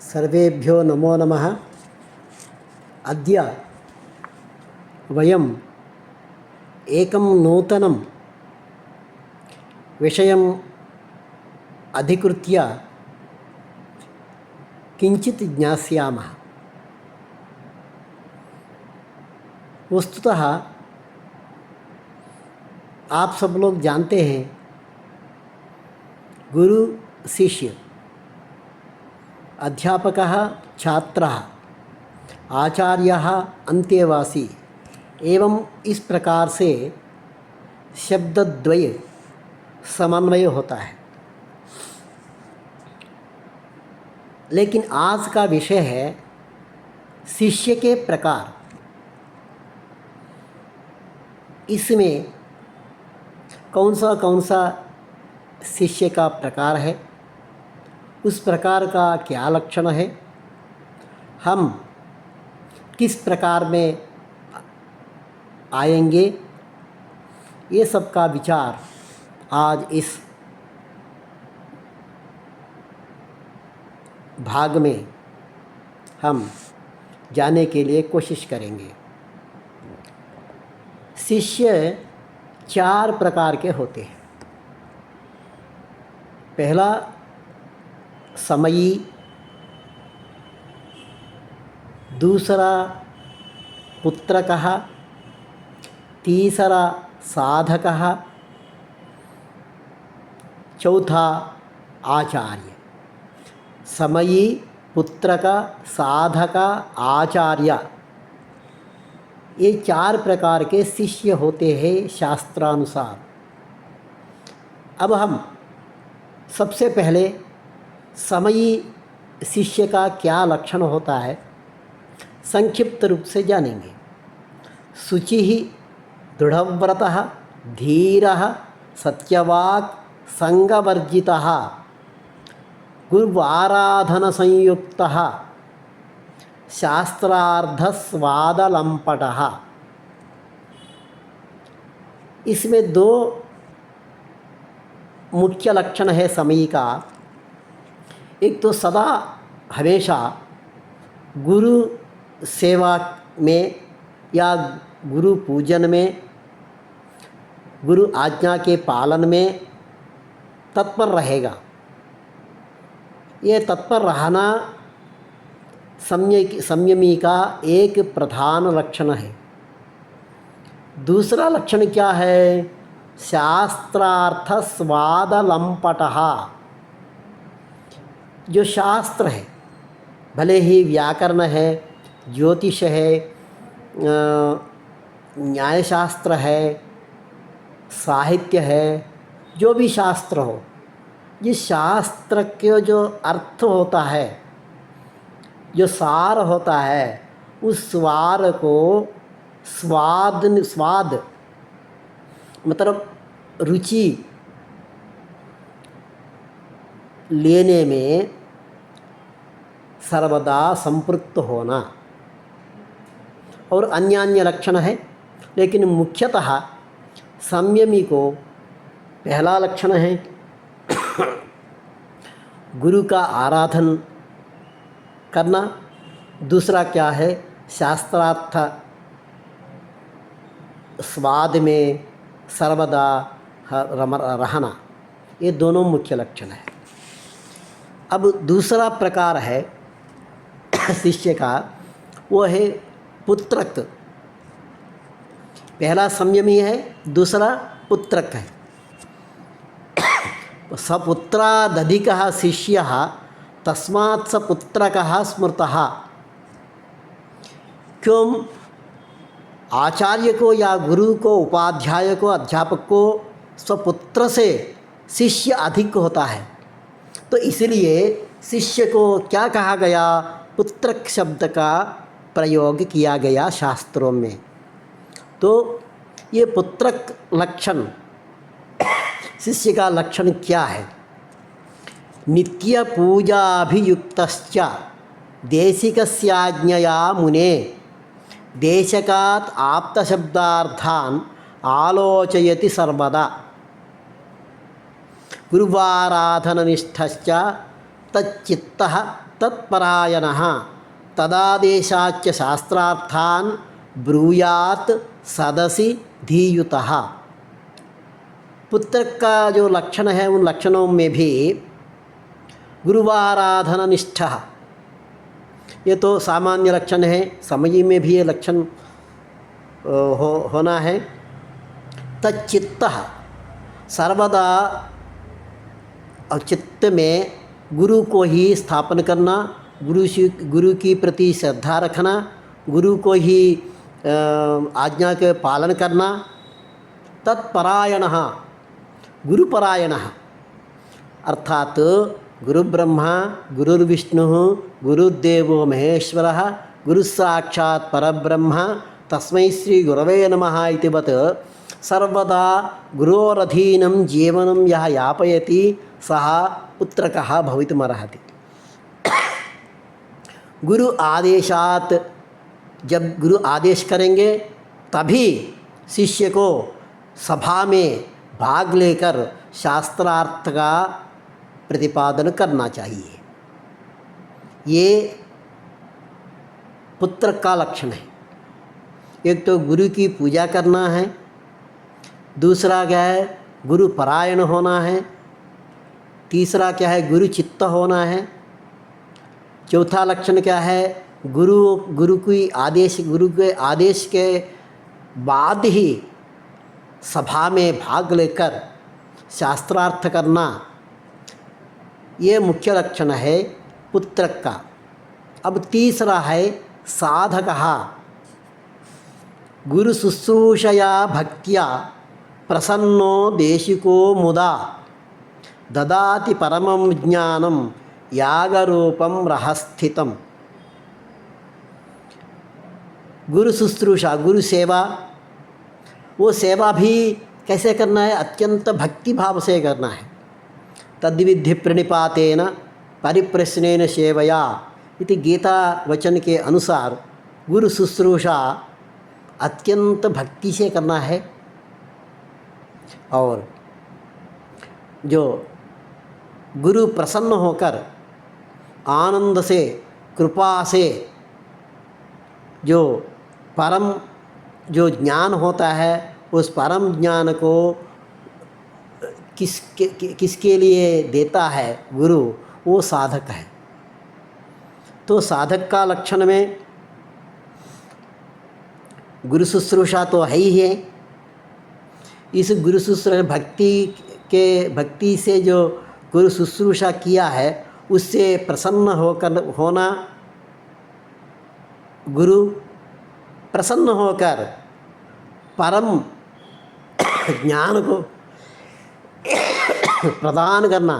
सर्वेभ्यो नमो नमः। अद्य वयम् एकं नूतनं विषयम् अधिकृत्य किंचित ज्ञास्यामः। वस्तुतः आप सब लोग जानते हैं, गुरु शिष्य, अध्यापकः छात्रः, आचार्यः अन्तेवासी एवं इस प्रकार से शब्दद्वय समन्वय होता है। लेकिन आज का विषय है शिष्य के प्रकार। इसमें कौन सा शिष्य का प्रकार है, उस प्रकार का क्या लक्षण है, हम किस प्रकार में आएंगे, ये सब का विचार आज इस भाग में हम जानने के लिए कोशिश करेंगे। शिष्य 4 प्रकार के होते हैं। पहला समयी, दूसरा पुत्रकः, तीसरा साधकः, चौथा आचार्य। समयी, पुत्रक, साधक, आचार्य, ये 4 प्रकार के शिष्य होते हैं शास्त्रानुसार। अब हम सबसे पहले समयी शिष्य का क्या लक्षण होता है संक्षिप्त रूप से जानेंगे। शुचिः, दृढ़व्रतः, धीरः, सत्यवाक्, संगवर्जितः, गुर्वाराधनसंयुक्तः, शास्त्रार्थस्वादलंपटः। इसमें 2 मुख्य लक्षण है समयी का। एक तो सदा हमेशा गुरु सेवा में या गुरु पूजन में, गुरु आज्ञा के पालन में तत्पर रहेगा। ये तत्पर रहना संयमी का एक प्रधान लक्षण है। दूसरा लक्षण क्या है? शास्त्रार्थ स्वादलंपटः। जो शास्त्र है, भले ही व्याकरण है, ज्योतिष है, न्यायशास्त्र है, साहित्य है, जो भी शास्त्र हो, ये शास्त्र के जो अर्थ होता है, जो सार होता है, उस स्वार को स्वाद मतलब रुचि लेने में सर्वदा संपृक्त होना और अन्य लक्षण है। लेकिन मुख्यतः संयमी को पहला लक्षण है गुरु का आराधन करना। दूसरा क्या है? शास्त्रार्थ स्वाद में सर्वदा रहना। ये दोनों मुख्य लक्षण है। अब दूसरा प्रकार है शिष्य का, वो है पुत्रक। पहला संयमी है, दूसरा पुत्रक है। सपुत्रादधिकः शिष्यः तस्मात् स पुत्रकः स्मृतः। क्यों? आचार्य को या गुरु को, उपाध्याय को, अध्यापक को स्वपुत्र से शिष्य अधिक होता है, तो इसलिए शिष्य को क्या कहा गया? पुत्रक शब्द का प्रयोग किया गया शास्त्रों में। तो ये पुत्रक लक्षण, शिष्य का लक्षण क्या है? नित्य पूजाभियुक्तश्च देशिकस्याज्ञया मुने देशकात् आप्तशब्दार्थान् आलोचयति सर्वदा। गुरुवाराधननिष्ठश्च तच्चित्तः तत्परायणः तदादेशाच्च शास्त्रार्थान् ब्रूयात् सदसि धीयुतः। पुत्र का जो लक्षण है उन लक्षणों में भी गुरुवाराधन निष्ठा, ये तो सामान्य लक्षण है, समझी में भी ये लक्षण होना है। तच्चित्तः सर्वदा चित्त में गुरु को ही स्थापन करना, गुरु की प्रति श्रद्धा रखना, गुरु को ही आज्ञा के पालन करना। तत्परायणः गुरुपरायणः अर्थात गुरु ब्रह्मा गुरुर्विष्णु गुरुदेवो महेश्वरः गुरुसाक्षात् परब्रह्म तस्मै श्री गुरवे नमः इतिवत् सर्वदा गुरोरधीनं जीवनं यः यापयति सः पुत्रकः भवितुमर्हति। गुरु आदेशात, जब गुरु आदेश करेंगे तभी शिष्य को सभा में भाग लेकर शास्त्रार्थ का प्रतिपादन करना चाहिए। ये पुत्र का लक्षण है। एक तो गुरु की पूजा करना है, दूसरा क्या है गुरु परायण होना है, तीसरा क्या है गुरु चित्त होना है, चौथा लक्षण क्या है गुरु के आदेश के बाद ही सभा में भाग लेकर शास्त्रार्थ करना। ये मुख्य लक्षण है पुत्र का। अब तीसरा है साधकः गुरु शुश्रूषया भक्त्या प्रसन्नो देशिको मुदा ददाति परमं ज्ञानं यागरूपं रहस्थितम्। गुरु शुश्रूषा, गुरु सेवा, वो सेवा भी कैसे करना है, अत्यंत भक्ति भाव से करना है। तद्विधि प्रणिपातेन परिप्रश्नेन सेवया इति गीता वचन के अनुसार गुरु शुश्रूषा अत्यंत भक्ति से करना है। और जो गुरु प्रसन्न होकर आनंद से कृपा से जो परम जो ज्ञान होता है उस परम ज्ञान को किसके लिए देता है गुरु, वो साधक है। तो साधक का लक्षण में गुरु शुश्रूषा तो है ही है। इस गुरु शुश्रूषा भक्ति से जो गुरु शुश्रूषा किया है उससे प्रसन्न होकर होना, गुरु प्रसन्न होकर परम ज्ञान को प्रदान करना,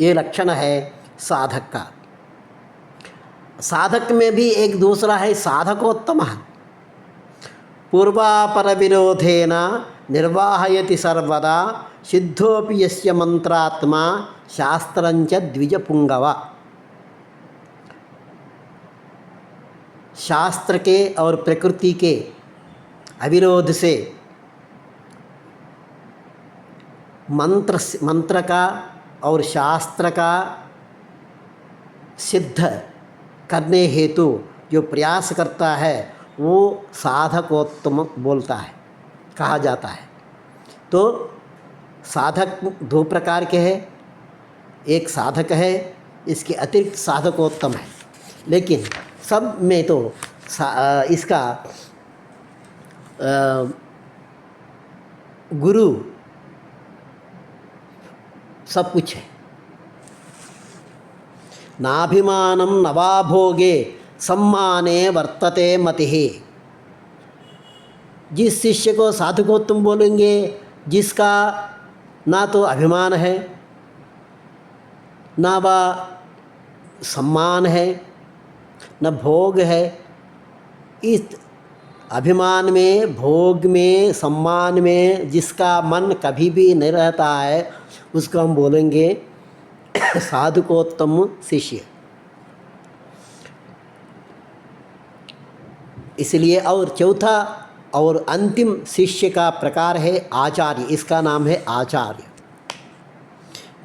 ये लक्षण है साधक का। साधक में भी एक दूसरा है साधकोत्तमः पूर्वापर विरोधेन निर्वाहयति सर्वदा सिद्धोपि यस्य मंत्रात्मा शास्त्रंच द्विजपुंगव। शास्त्र के और प्रकृति के अविरोध से मंत्र का और शास्त्र का सिद्ध करने हेतु जो प्रयास करता है वो साधकोत्तम बोलता है, कहा जाता है। तो साधक दो प्रकार के हैं, एक साधक है, इसके अतिरिक्त साधकोत्तम है। लेकिन सब में तो इसका गुरु सब कुछ है। नाभिमानं नवा भोगे सम्माने वर्तते मतिः। जिस शिष्य को साधकोत्तम बोलेंगे, जिसका ना तो अभिमान है ना वह सम्मान है न भोग है, इस अभिमान में भोग में सम्मान में जिसका मन कभी भी नहीं रहता है उसको हम बोलेंगे साधकोत्तम शिष्य। इसलिए और चौथा और अंतिम शिष्य का प्रकार है आचार्य। इसका नाम है आचार्य।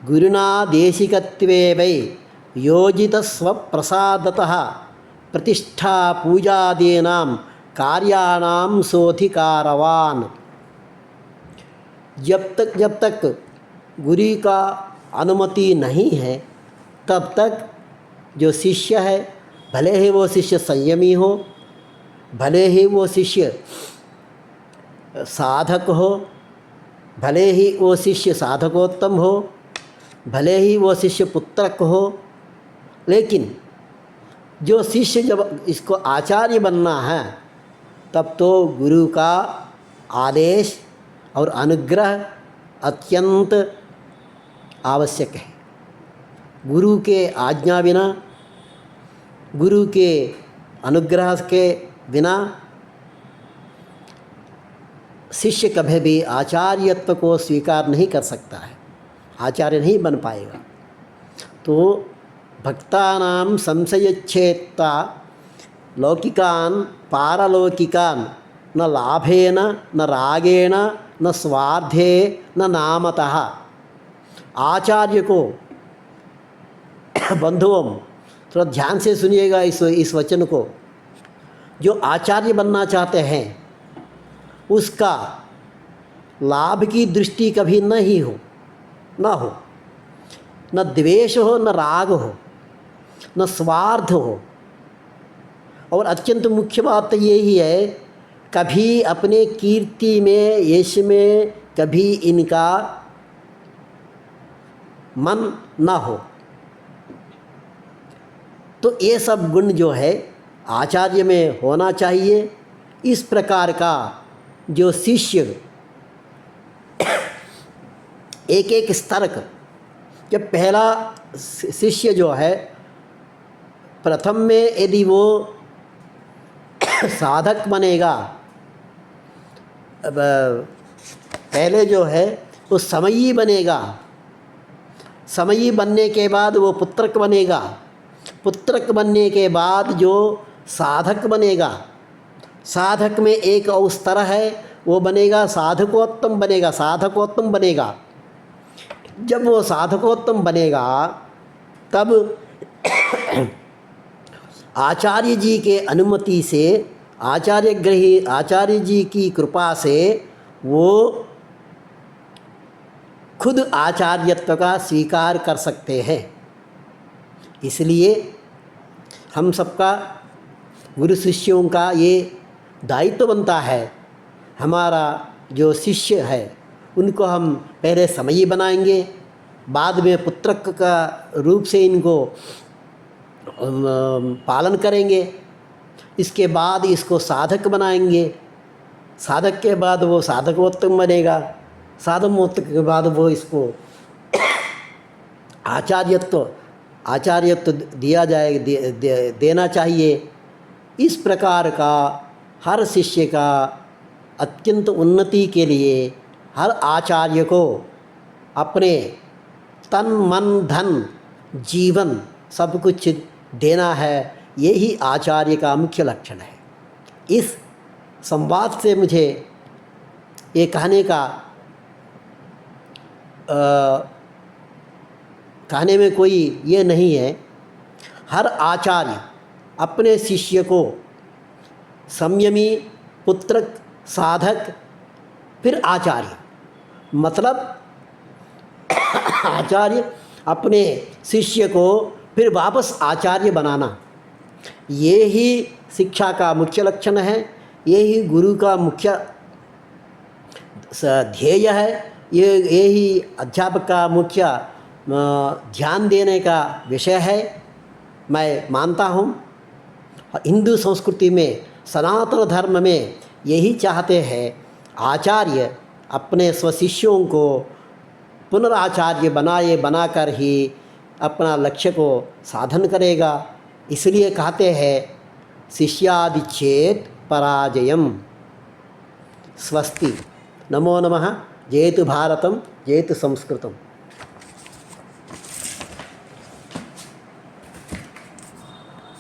गुरुना देशिकत्वे वै योजित स्वप्रसादतः प्रतिष्ठा पूजादीनां कार्याणां सोधिकारवान। जब तक गुरु का अनुमति नहीं है तब तक जो शिष्य है, भले ही वो शिष्य संयमी हो, भले ही वो शिष्य साधक हो, भले ही वो शिष्य साधकोत्तम हो, भले ही वो शिष्य पुत्रक हो, लेकिन जो शिष्य जब इसको आचार्य बनना है तब तो गुरु का आदेश और अनुग्रह अत्यंत आवश्यक है। गुरु के आज्ञा बिना, गुरु के अनुग्रह के बिना शिष्य कभी भी आचार्यत्व को स्वीकार नहीं कर सकता है, आचार्य नहीं बन पाएगा। तो भक्तानां संशयच्छेत्ता लौकिकान् पारलौकिकान् न लाभेन न रागेण न स्वार्थे न नामतः। आचार्य को बंधुओं थोड़ा ध्यान से सुनिएगा इस वचन को। जो आचार्य बनना चाहते हैं उसका लाभ की दृष्टि कभी नहीं हो, न द्वेष हो, न राग हो, न स्वार्थ हो, और अत्यंत मुख्य बात यही है, कभी अपने कीर्ति में, यश में कभी इनका मन ना हो। तो ये सब गुण जो है आचार्य में होना चाहिए। इस प्रकार का जो शिष्य एक एक स्तर का, जब पहला शिष्य जो है प्रथम में यदि वो साधक बनेगा, पहले जो है वो समयी बनेगा, समयी बनने के बाद वो पुत्रक बनेगा, पुत्रक बनने के बाद जो साधक बनेगा, साधक में एक और स्तर है, वो बनेगा साधकोत्तम बनेगा, साधकोत्तम बनेगा। जब वो साधकोत्तम बनेगा तब आचार्य जी के अनुमति से, आचार्य जी की कृपा से वो खुद आचार्यत्व का स्वीकार कर सकते हैं। इसलिए हम सबका, गुरु शिष्यों का ये दायित्व बनता है, हमारा जो शिष्य है उनको हम पहले समयी बनाएंगे, बाद में पुत्रक का रूप से इनको पालन करेंगे, इसके बाद इसको साधक बनाएंगे, साधक के बाद वो साधकोत्तम बनेगा, साधकोत्तम के बाद वो इसको आचार्यत्व दिया जाए, देना चाहिए। इस प्रकार का हर शिष्य का अत्यंत उन्नति के लिए हर आचार्य को अपने तन मन धन जीवन सब कुछ देना है। यही आचार्य का मुख्य लक्षण है। इस संवाद से मुझे ये कहने में कोई ये नहीं है, हर आचार्य अपने शिष्य को संयमी, पुत्रक, साधक, फिर आचार्य, मतलब आचार्य अपने शिष्य को फिर वापस आचार्य बनाना, ये ही शिक्षा का मुख्य लक्षण है, ये ही गुरु का मुख्य ध्येय है, ये ही अध्यापक का मुख्य ध्यान देने का विषय है। मैं मानता हूँ हिंदू संस्कृति में, सनातन धर्म में यही चाहते हैं, आचार्य अपने स्वशिष्यों को पुनराचार्य बनाकर ही अपना लक्ष्य को साधन करेगा। इसलिए कहते हैं शिष्यादिच्छेद पराजयम। स्वस्ति। नमो नमः। जयतु भारतम, जयतु संस्कृतम।